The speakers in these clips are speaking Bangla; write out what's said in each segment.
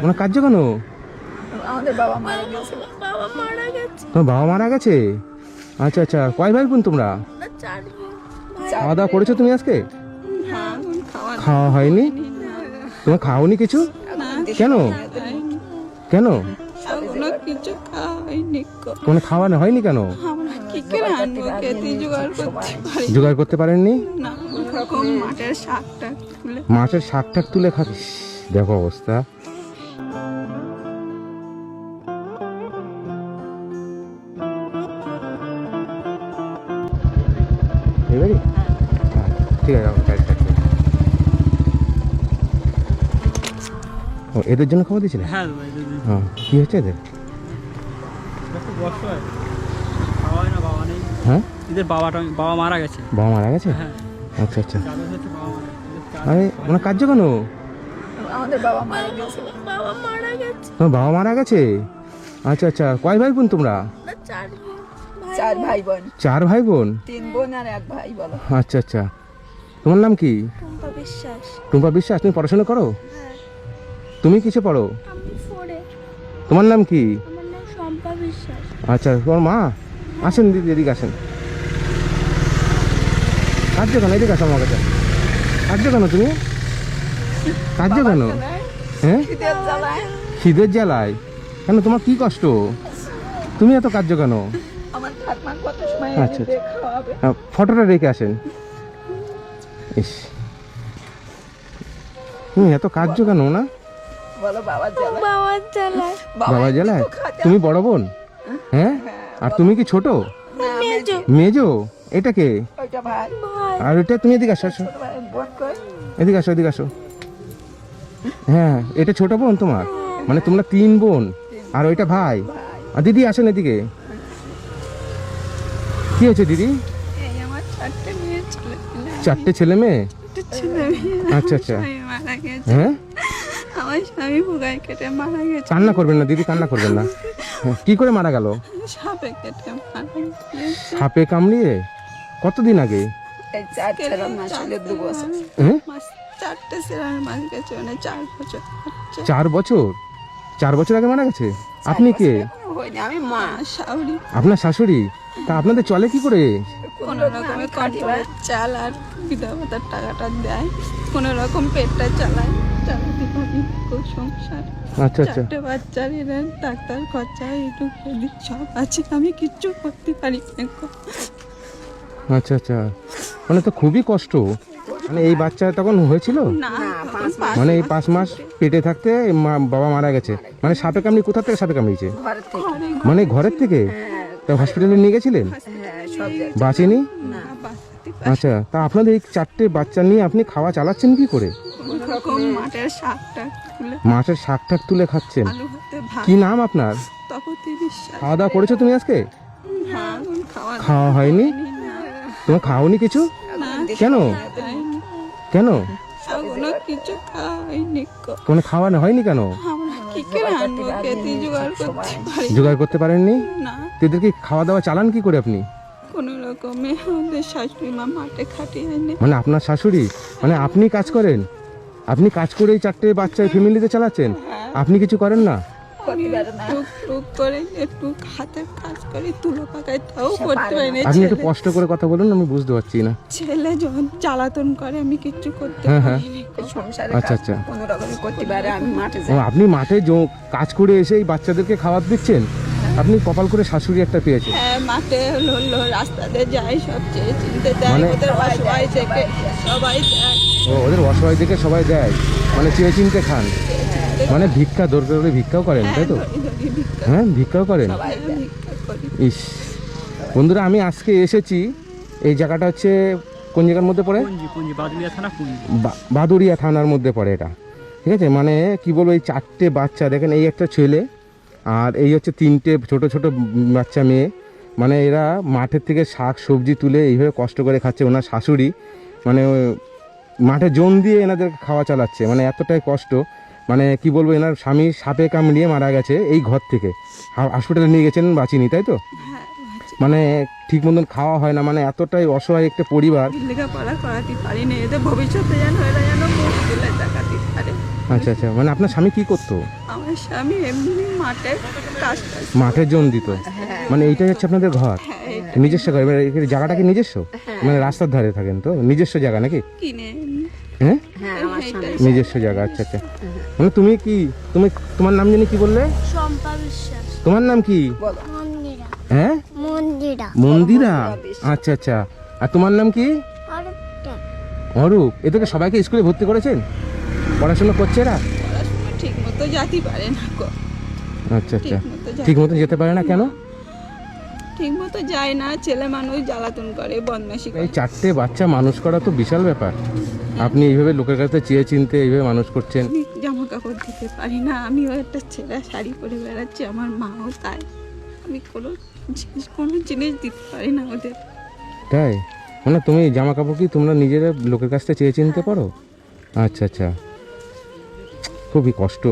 ওনার কাজ কেন? আমাদের বাবা মারা গেছে। বাবা মারা গেছে। তোমার বাবা মারা গেছে? আচ্ছা আচ্ছা, কয় ভাই বোন তোমরা? খাওয়া দাওয়া করেছো তুমি আজকে? খাওয়া হয়নি? তোমার খাওনি কিছু? কেন কেন? কিছু খাওয়াইনি। কোনো খাওয়ানো হয়নি কেন? কি করে আনবো? খেতে জোগাড় করতে পারি জোগাড় করতে পারেননি? না। ওরকম মাঠের শাকটা তুলে মাছের শাক টাক তুলে খাচ্ছিস? দেখো অবস্থা। এবারে ঠিক আছে। ও এদের জন্য খাওয়া দিয়েছিলে? হ্যাঁ হ্যাঁ, কি হচ্ছে এদের? হ্যাঁ, এদের বাবা মারা গেছে। বাবা মারা গেছে? হ্যাঁ। আচ্ছা আচ্ছা। যাদের হচ্ছে বাবা মারা গেছে। আরে ওনার কাজ কেন? আমাদের বাবা মারা গেছে। বাবা মারা গেছে। তোমার বাবা মারা গেছে? আচ্ছা আচ্ছা, কয় ভাই বোন তোমরা? চার ভাই বোন। 4 ভাই বোন? 3 বোন আর 1 ভাই। বলো। আচ্ছা আচ্ছা, তোমার নাম কি? টুম্পা বিশ্বাস। টুম্পা বিশ্বাস। তুমি পড়াশোনা করো? তুমি কিসে পড়ো? আমি 4 এ। তোমার নাম কি? আমার নাম শম্পা বিশ্বাস। আচ্ছা, তোমার মা? আসেন দিদি, এদিকে আসেন। কাঁদছো কেন? এদিকে আসো আমার কাছে। কাঁদছো কেন তুমি? কাঁদছো কেন? হ্যাঁ, খিদের জ্বালায়। খিদের জ্বালায়? কেন, তোমার কি কষ্ট? তুমি এত কাঁদছো কেন? আমার ঠাকুমা কত সময় আচ্ছা, এনে খাওয়াবে। ফটোটা রেখে আসেন। ইস, তুমি এত কাঁদছো কেন না? বলো বাবার জ্বালায়। বাবার জ্বালায়। বাবা জ্বালায়? তুমি বড় বোন? হ্যাঁ, আর তুমি কি ছোট? মেজো। মেজো? এটা কে? ওইটা ভাই। আর এটা তুমি এদিকে আসো, আসো। ছোট ভাই বোন কই? এদিকে আসো, এদিকে আসো। হ্যাঁ, এটা ছোট বোন তোমার? মানে তোমরা 3 বোন আর ওইটা ভাই? আর দিদি আসেন এদিকে। কি হয়েছে দিদি? এই আমার 4টে মেয়ে ছেলে। 4টে ছেলে মেয়ে? ছেলে মেয়ে। আচ্ছা আচ্ছা। স্বামী মারা গেছে। হ্যাঁ, আমার স্বামী বুগায় কেটে মারা গেছে। কান্না করবেন না দিদি, কান্না করবেন না। হ্যাঁ, কি করে মারা গেল? সাপে কেটে মারা গেছে। সাপে কামড়িয়ে? কতদিন আগে? এই 4 ছেলে মাস হলে 2 বছর। হ্যাঁ, 4টে ছেলে মাস গেছে মানে 4 বছর হচ্ছে। 4 বছর? 4 বছর আগে মারা গেছে? আপনি কে? হয়নি, আমি মা শাউরি। আপনার শাশুড়ি? তা আপনাদের চলে কি করে? কোন রকমের কন্ট্রোলের চাল আর বিধবাতার টাকাটা দেয়, কোন রকম পেটটা চালাতে পারি খুব সংসার। আচ্ছা আচ্ছা। 4টে বাচ্চার এরা ডাক্তার খরচা এটুক এদিক সব আছে, আমি কিচ্ছু করতে পারি না। আচ্ছা আচ্ছা, মানে তো খুবই কষ্ট। মানে এই বাচ্চা তখন হয়েছিল? না, মানে এই 5 মাস পেটে থাকতে বাবা মারা গেছে? মানে সাপে কামড়ি কোথা থেকে সাপে কামড়িয়েছে? মানে ঘরের থেকে? তা হসপিটালে নিয়ে গেছিলেন? বাঁচেনি? আচ্ছা, তা আপনাদের এই 4টে বাচ্চা নিয়ে আপনি খাওয়া চালাচ্ছেন কি করে? মাঠের শাকটা তুলে মাছের শাক টাক তুলে খাচ্ছেন? আলু ভাতে ভাত। কি নাম আপনার? তপতি বিশ্বাস। খাওয়া দাওয়া করেছো তুমি আজকে? হ্যাঁ, খাওয়া হয়নি? তোমার খাওনি কিছু? কেন কেন? ওগুলো কিছু খাইনি। কোনো খাওয়ানো হয়নি কেন? আমরা কি করে আনবো? খেতে জোগাড় করতে পারি জোগাড় করতে পারেননি? না। এদেরকে খাওয়া দাওয়া চালান কি করে আপনি? কোন রকমে আমাদের শাশুড়ি মা মাঠে খাটিয়ে এনে মানে আপনার শাশুড়ি? মানে আপনি কাজ করেন? আপনি কাজ করে এই 4টে বাচ্চা ফ্যামিলিতে চালাচ্ছেন? আপনি কিছু করেন না? টুক টুক করে একটু হাতের কাজ করি, তুলো পাকাই, তাও করতে পারি না। আপনি একটু কষ্ট করে কথা বলুন, আমি বুঝতে পারছি না। ছেলে যখন জ্বালাতন করে আমি কিচ্ছু করতে হ্যাঁ, পারি না। আচ্ছা আচ্ছা। কোন রকমে করতে পারে, আমি মাঠে ও, আপনি মাঠে কাজ করে এসে এই বাচ্চাদেরকে খাবার দিচ্ছেন? আপনি কপাল করে শাশুড়ি একটা পেয়েছেন। হ্যাঁ, মাঠে হলো রাস্তাতে যাই, সবচেয়ে চিনতে দেয়, মানে- ওদের অসহায় থেকে সবাই দেয়। ওদের অসহায় দেখে সবাই দেয়, মানে চেয়ে চিনতে খান। মানে ভিক্ষা দরকার করে ভিক্ষাও করেন, তাই তো? ধরি ধরি ভিক্ষা হ্যাঁ, ভিক্ষাও করেন। সবাই ভিক্ষা করি। ইস, বন্ধুরা আমি আজকে এসেছি, এই জায়গাটা হচ্ছে কোন জায়গার মধ্যে পড়ে? পুঞ্জি বাদুড়িয়া থানা পুঞ্জি। বাদুড়িয়া থানার মধ্যে পড়ে এটা, ঠিক আছে? মানে কি বলবো, এই 4টে বাচ্চা দেখেন, এই একটা ছেলে আর এই হচ্ছে 3টে ছোট ছোট বাচ্চা মেয়ে। মানে এরা মাঠের থেকে শাক সবজি তুলে এইভাবে কষ্ট করে খাচ্ছে। ওনার শাশুড়ি মানে মাঠে জোন দিয়ে এনাদের খাওয়া চালাচ্ছে, মানে এতটাই কষ্ট। মানে কি বলবো, এনার স্বামী সাপে কামড়িয়ে মারা গেছে, এই ঘর থেকে হসপিটালে নিয়ে গেছেন, বাঁচিনি, তাই তো? মানে ঠিক মতন খাওয়া হয় না, মানে এতটাই অসহায় একটা পরিবার। লেখাপড়া করাতে পারি না, এদের ভবিষ্যতে যেন এরা যেন মুখ তুলে তাকাতে পারে। আচ্ছা আচ্ছা, মানে আপনার স্বামী কি করতো? আমার স্বামী এমনি মাঠে কাজ করে। মাঠের জন দিত, মানে এইটাই হচ্ছে আপনাদের ঘর? হ্যাঁ, নিজস্ব ঘর? এবার এখানে জায়গাটা কি নিজস্ব? মানে রাস্তার ধারে থাকেন তো, নিজস্ব জায়গা নাকি? কিনে হ্যাঁ, এটাই। নিজস্ব জায়গা। আচ্ছা আচ্ছা, মানে তুমি কি, তোমার নাম জানি কি বললে? শম্পা বিশ্বাস। তোমার নাম কি? মন্দিরা। হ্যাঁ, মন্দিরা। মন্দিরা। আচ্ছা আচ্ছা, আর তোমার নাম কি? অরূপটা। অরূপ। এদেরকে সবাইকে স্কুলে ভর্তি করেছেন? পড়াশোনা করছে এরা? পড়াশোনা ঠিক মতো যেতে পারে না গো। আচ্ছা আচ্ছা, ঠিকমতো ঠিক মতো যেতে পারে না কেন? ঠিক মতো যায় না, ছেলে মানুষ জ্বালাতন করে, বদমাশি এই করে। 4টে বাচ্চা মানুষ করা তো বিশাল ব্যাপার। আপনি এইভাবে লোকের কাছে চেয়ে চিনতে এইভাবে মানুষ করছেন। আমি জামা কাপড় দিতে পারি না, আমিও একটা ছেঁড়া শাড়ি পরে বেড়াচ্ছি, আমার মাও তাই। আমি কোনো জিনিস দিতে পারি না ওদের। তাই? মানে তুমি জামা কাপড় কি তোমরা নিজেরা লোকের কাছ থেকে চেয়ে চিনতে পারো? আচ্ছা আচ্ছা, খুবই কষ্ট।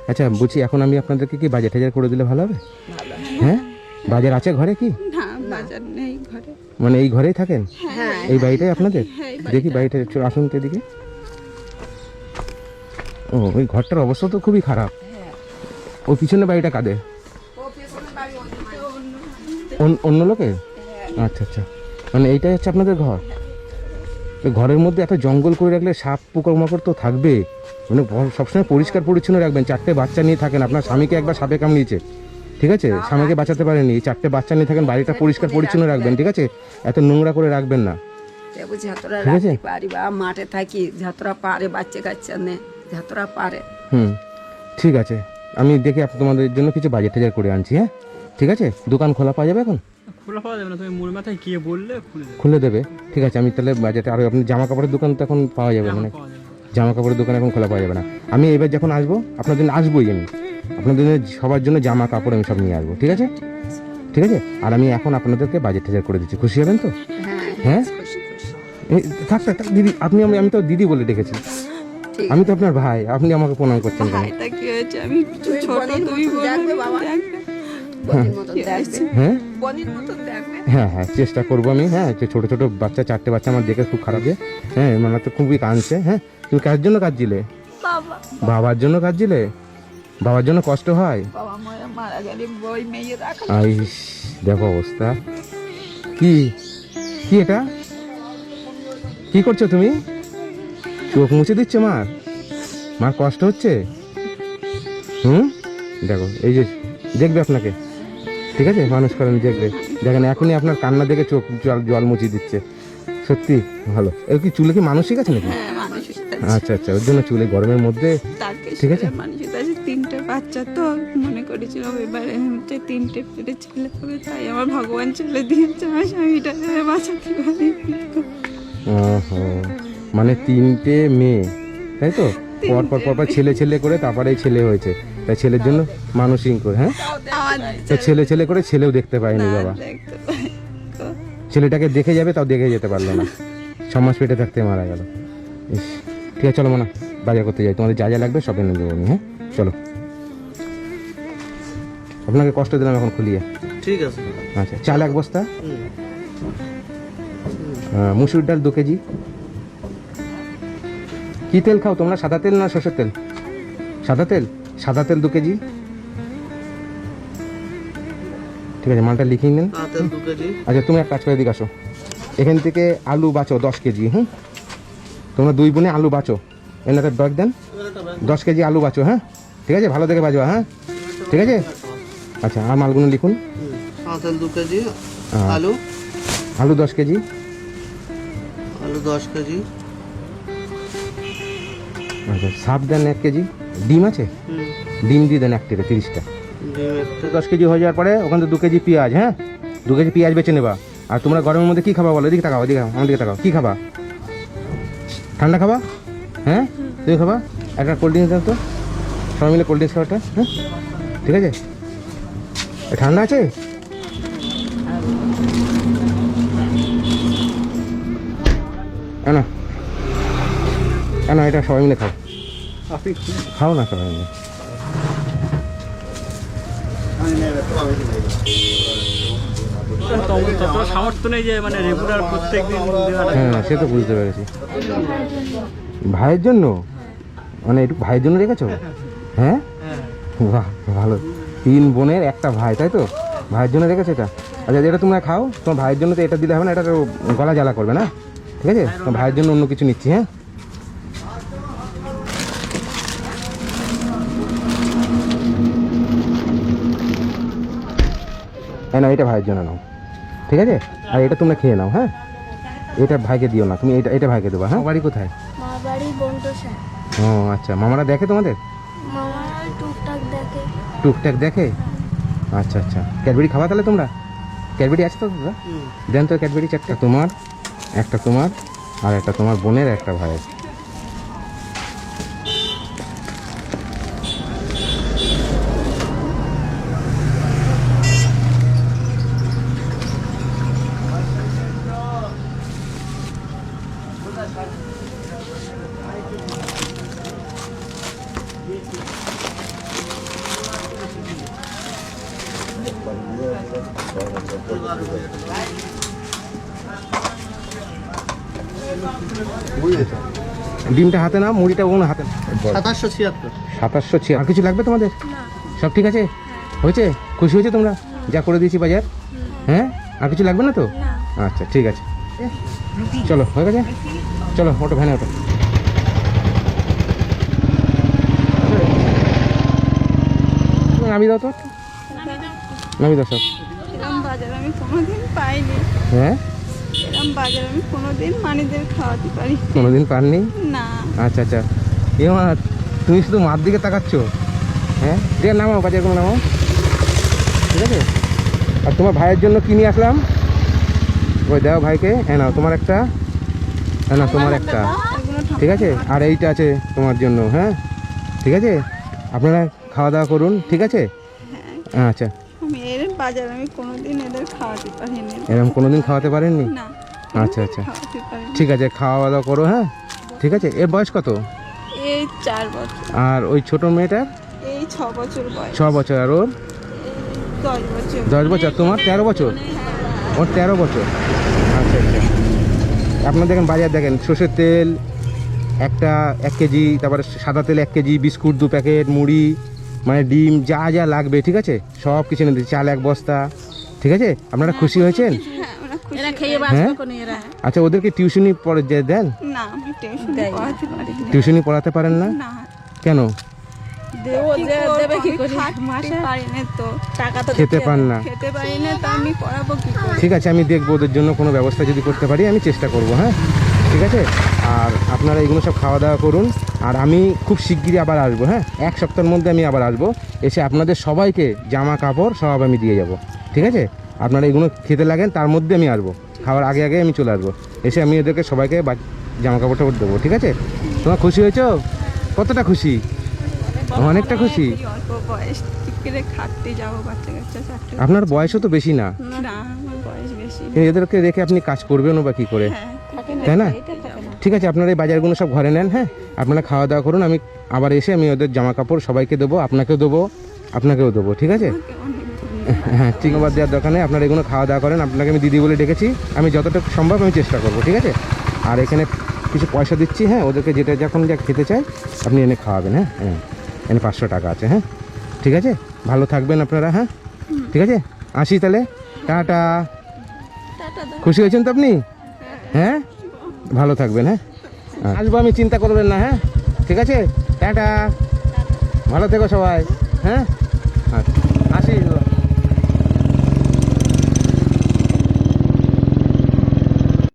আচ্ছা বলছি, এখন আমি আপনাদেরকে কি বাজার টাজার করে দিলে ভালো হবে? হ্যাঁ, বাজার আছে ঘরে কি? না, বাজার নেই ঘরে। মানে এই ঘরেই থাকেন? হ্যাঁ, এই বাড়িটাই আপনাদের? হ্যাঁ, এই দেখি বাড়িটা একটু আসুন তো এদিকে। ও, ওই ঘরটার অবস্থা তো খুবই খারাপ। ওই পিছনে বাড়িটা কাদের? অন্য লোকের? আচ্ছা আচ্ছা, মানে এইটাই হচ্ছে আপনাদের ঘর? তো ঘরের মধ্যে এত জঙ্গল করে রাখলে সাপ পোকামাকড় তো থাকবে, মানে সবসময় পরিষ্কার পরিচ্ছন্ন রাখবেন। 4টে বাচ্চা নিয়ে থাকেন, আপনার স্বামীকে একবার সাপে কামড়িয়েছে, ঠিক আছে? স্বামীকে বাঁচাতে পারেনি। 4টে বাচ্চা নিয়ে থাকেন, বাড়িটা পরিষ্কার পরিচ্ছন্ন রাখবেন, ঠিক আছে? এত নোংরা করে রাখবেন না, যতটা ঠিক আছে? রাখতে পারি বা মাঠে থাকি, যতটা পারে বাচ্চা কাচ্চা নে, যতটা পারে। হুম, ঠিক আছে। আমি দেখি তোমাদের জন্য কিছু বাজার টাজার করে আনছি। হ্যাঁ, ঠিক আছে। দোকান খোলা পাওয়া যাবে এখন? খোলা পাওয়া যাবে না, তুমি মূল মাথায় গিয়ে বললে খুলে দেবে। খুলে দেবে, ঠিক আছে। আমি তাহলে বাজারটা আরও, আপনি জামা কাপড়ের দোকান তো এখন পাওয়া যাবে মানে? পাওয়া যাবে। জামা কাপড়ের দোকান এখন খোলা পাওয়া যাবে না। আমি এবার যখন আসবো আপনার জন্য আসবোই, আমি আপনাদের জন্য সবার জন্য জামা কাপড় আমি সব নিয়ে আসবো, ঠিক আছে? ঠিক আছে। আর আমি এখন আপনাদেরকে বাজার টাজার করে দিচ্ছি, খুশি হবেন তো? হ্যাঁ, থাক থাক থাক, দিদি আপনি, আমি তো দিদি বলে ডেকেছি। আমি তো আপনার ভাই, আপনি আমাকে প্রণাম করছেন কেন? ভাইটা কি হয়েছে, আমি ছোট, তুমি দেখবে বাবা, বনির মতন দেখবে, হ্যাঁ বনির মতন দেখবে। হ্যাঁ হ্যাঁ, চেষ্টা করবো আমি। হ্যাঁ, যে ছোটো ছোটো বাচ্চা, 4টে বাচ্চা আমার দেখে খুব খারাপ লাগে। হ্যাঁ, মানে তো খুবই কাঁদছে। হ্যাঁ, তুমি কার জন্য কাঁদছিলে? বাবা। বাবার জন্য কাঁদছিলে? বাবার জন্য কষ্ট হয়? বাবা মারা মারা গেলে বই মেয়ে রাখা। আইস, দেখো অবস্থা কি। কি এটা কি করছো তুমি? চোখ মুছে দিচ্ছ মার কষ্ট হচ্ছে? হুম, দেখো এই যে দেখবে আপনাকে, ঠিক আছে? মানুষ করেন, দেখবে, দেখেন এখনই আপনার কান্না দেখে চোখ জল মুছিয়ে দিচ্ছে। সত্যি ভালো। এর কি চুলে কি মানসিক আছে নাকি? হ্যাঁ, মানুষ আচ্ছা আচ্ছা, ওর জন্য চুলে গরমের মধ্যে। তাকে ঠিক আছে। মানুষ আছে, 3টে বাচ্চা তো মনে করেছিলাম এবারে হচ্ছে 3টে পেটে ছেলে হবে, তাই আমার ভগবান ছেলে দিয়েছে, আমার স্বামীটা বাঁচাতে পারি। ওহো, মানে 3টে মেয়ে, তাই তো? পর পর পর পর ছেলে ছেলে করে তারপরে এই ছেলে হয়েছে, তাই ছেলের জন্য মানুষই করে। হ্যাঁ, আমার তো ছেলে ছেলে করে ছেলেও দেখতে পায়নি না বাবা। দেখতে পাই তো। ছেলেটাকে দেখে যাবে, তাও দেখে যেতে পারলো না, 6 মাস পেটে থাকতে মারা গেল। ইস, ঠিক আছে, চলো মানা বাজার করতে যাই, তোমাদের যা যা লাগবে সব এনে দেবো আমি। হ্যাঁ, চলো। আপনাকে কষ্ট দিলাম, এখন খুলিয়ে। ঠিক আছে। আচ্ছা, চাল 1 বস্তা, মুসুর ডাল 2 কেজি। কি তেল খাও তোমরা, সাদা তেল না সরষের তেল? সাদা তেল, সাদা তেল 2 কেজি। ঠিক আছে, মালটা লিখিয়ে নিন। তেল 2 কেজি। আচ্ছা, তুমি এক কাজ করে দিকে আসো, এখান থেকে আলু বাঁচো 10 কেজি। হুম, তোমরা 2 বোনে আলু বাঁচো, এনাকে ব্যাগ দেন। 10 কেজি আলু বাঁচো। হ্যাঁ, ঠিক আছে, ভালো দেখে বাজবা। হ্যাঁ, ঠিক আছে। আচ্ছা, আর মালগুলো লিখুন। তেল 2 কেজি, হ্যাঁ। আলু আলু 10 কেজি, আলু 10 কেজি। আচ্ছা, সাপ দেন 1 কেজি। ডিম আছে? ডিম দিয়ে দেন 1 থেকে 30টা। ডিম একটা। 10 কেজি হয়ে যাওয়ার পরে ওখান থেকে 2 কেজি পেঁয়াজ। হ্যাঁ, 2 কেজি পেঁয়াজ বেছে নেবা। আর তোমরা গরমের মধ্যে কি খাবা বলো? এদিকে তাকাও, এদিকে আমার দিকে তাকাও। কি খাবা? ঠান্ডা খাবা? হ্যাঁ, তুমি খাবা? একটা কোল্ড ড্রিঙ্কস দাও তো, সবাই মিলে কোল্ড ড্রিঙ্কস খাওয়াটা। হ্যাঁ, ঠিক আছে। ঠান্ডা আছে? না না, এটা সবাই মিলে খাও। আপনি খাও না সবাই মিলে। তত সামর্থ্য নেই যে মানে রেগুলার প্রত্যেক দিন দেওয়াটা। হ্যাঁ, সে তো বুঝতে পেরেছি। ভাইয়ের জন্য? মানে একটু ভাইয়ের জন্য রেখেছো? হ্যাঁ, বাহ ভালো। 3 বোনের একটা ভাই, তাই তো? ভাইয়ের জন্য রেখেছো এটা? আচ্ছা, এটা তোমরা খাও। তোমার ভাইয়ের জন্য তো এটা দিলে হবে না, এটা তো গলা জ্বালা করবে না, ঠিক আছে? তোমার ভাইয়ের জন্য অন্য কিছু নিচ্ছি। হ্যাঁ, হ্যাঁ, না এটা ভাইয়ের জন্য নাও, ঠিক আছে? আর এটা তোমরা খেয়ে নাও। হ্যাঁ, এটা ভাইকে দিও না, তুমি এটা ভাইকে দেবা। হ্যাঁ, বাড়ি কোথায়? মা বাড়ি বন্টসা। ও আচ্ছা, মামারা দেখে তোমাদের? মামা টুকটাক দেখে। টুকটাক দেখে? আচ্ছা আচ্ছা, ক্যাডবেরি খাওয়া তাহলে তোমরা? ক্যাডবেরি আছে তো দাদা? দেন তো ক্যাডবেরি 4টা, তোমার একটা, তোমার আর একটা তোমার বোনের একটা ভাইয়ের। ডিমটা হাতে নাও, মুড়িটা ওখানে হাতে নাও। 2776। 2700। আর কিছু লাগবে তোমাদের? সব ঠিক আছে? হয়েছে? খুশি হয়েছে তোমরা যা করে দিয়েছি বাজার? হ্যাঁ, আর কিছু লাগবে না তো? আচ্ছা ঠিক আছে, চলো হয়ে গেছে, চলো ওটো, ভ্যানে ওটো। নামি দাও তো, নামি দাও সব। এরম বাজার আমি কোনোদিন পাইনি, হ্যাঁ, এরম বাজার আমি কোনোদিন মানিদের খাওয়াতে পারি কোনোদিন পাননি? না। আচ্ছা আচ্ছা, এমা তুমি শুধু মার দিকে তাকাচ্ছ। হ্যাঁ, ঠিক আছে, নামাও বাজারগুলো নামাও, ঠিক আছে? আর তোমার ভাইয়ের জন্য কি নিয়ে আসলাম? ওই দাও ভাইকে। হ্যাঁ নাও, তোমার একটা, হ্যাঁ না তোমার একটা, এগুলো ঠিক আছে? আর এইটা আছে তোমার জন্য। হ্যাঁ, ঠিক আছে, আপনারা খাওয়া দাওয়া করুন, ঠিক আছে? আচ্ছা, আমি এর বাজার আমি কোনোদিন এদের খাওয়াতে পারিনি, এরকম কোনোদিন খাওয়াতে পারেননি? না আচ্ছা আচ্ছা, খাওয়াতে পারিনি। ঠিক আছে, খাওয়া দাওয়া করো। হ্যাঁ, ঠিক আছে। এর বয়স কত? এই 4 বছর, আর ওই ছোট মেয়েটার? এই 6 বছর বয়স, 6 বছর। আর ওর? 10 বছর। 10 বছর। তোমার 13 বছর? ওর 13 বছর। আচ্ছা আচ্ছা, আপনার দেখেন বাজার দেখেন, সর্ষের তেল একটা 1 কেজি, তারপরে সাদা তেল 1 কেজি, বিস্কুট 2 প্যাকেট, মুড়ি, মানে ডিম, যা যা লাগবে, ঠিক আছে? সব কিছু নিয়ে দিচ্ছি, চাল 1 বস্তা, ঠিক আছে? আপনারা খুশি হয়েছেন? হ্যাঁ, ওরা খুশি। হ্যাঁ, আচ্ছা, ওদেরকে টিউশনি পড়ে যে দেন? না, আমি টিউশন পড়াতে পারি না। টিউশনি পড়াতে পারেন না? না, কেন? দেবে কি করে? মাসে পারি না তো, টাকা তো খেতে পান না? খেতে পারি না, তো আমি পড়াবো কি করে? ঠিক আছে, আমি দেখবো ওদের জন্য কোনো ব্যবস্থা যদি করতে পারি, আমি চেষ্টা করব। হ্যাঁ, ঠিক আছে? আর আপনারা এগুলো সব খাওয়া দাওয়া করুন, আর আমি খুব শিগগিরই আবার আসবো। হ্যাঁ, 1 সপ্তাহের মধ্যে আমি আবার আসবো, এসে আপনাদের সবাইকে জামা কাপড় সব আমি দিয়ে যাব, ঠিক আছে? আপনারা এগুলো খেতে লাগেন, তার মধ্যে আমি আসবো, খাওয়ার আগে আগে আমি চলে আসবো, এসে আমি এদেরকে সবাইকে জামা কাপড় টাপড় দেবো, ঠিক আছে? তোমার খুশি হয়েছো? কতটা খুশি? অনেকটা খুশি। খুবই অল্প বয়স, ঠিক করে খাটতে যাবো, বাচ্চা কাচ্চা 4টে। আপনার বয়সও তো বেশি না, না, আমার বয়স বেশি। এদেরকে রেখে আপনি কাজ করবেনও বা কী করে, হ্যাঁ, তাই না? ঠিক আছে, আপনারা এই বাজারগুলো সব ঘরে নেন। হ্যাঁ, আপনারা খাওয়া দাওয়া করুন, আমি আবার এসে আমি ওদের জামা কাপড় সবাইকে দেবো, আপনাকেও দেবো, আপনাকেও দেবো, ঠিক আছে? হ্যাঁ, চিংবাদ দেওয়ার দোকানে আপনারা এগুলো খাওয়া দাওয়া করেন। আপনাকে আমি দিদি বলে ডেকেছি, আমি যতটা সম্ভব আমি চেষ্টা করবো, ঠিক আছে? আর এখানে কিছু পয়সা দিচ্ছি। হ্যাঁ, ওদেরকে যেটা যখন যা খেতে চাই আপনি এনে খাওয়াবেন। হ্যাঁ, হ্যাঁ, এনে 500 টাকা আছে। হ্যাঁ, ঠিক আছে, ভালো থাকবেন আপনারা। হ্যাঁ, ঠিক আছে, আসি তাহলে, টাটা। খুশি হয়েছেন তো আপনি? হ্যাঁ, ভালো থাকবেন। হ্যাঁ, আসবো আমি, চিন্তা করবেন না। হ্যাঁ, ঠিক আছে, টাটা, ভালো থেকো সবাই। হ্যাঁ, আচ্ছা।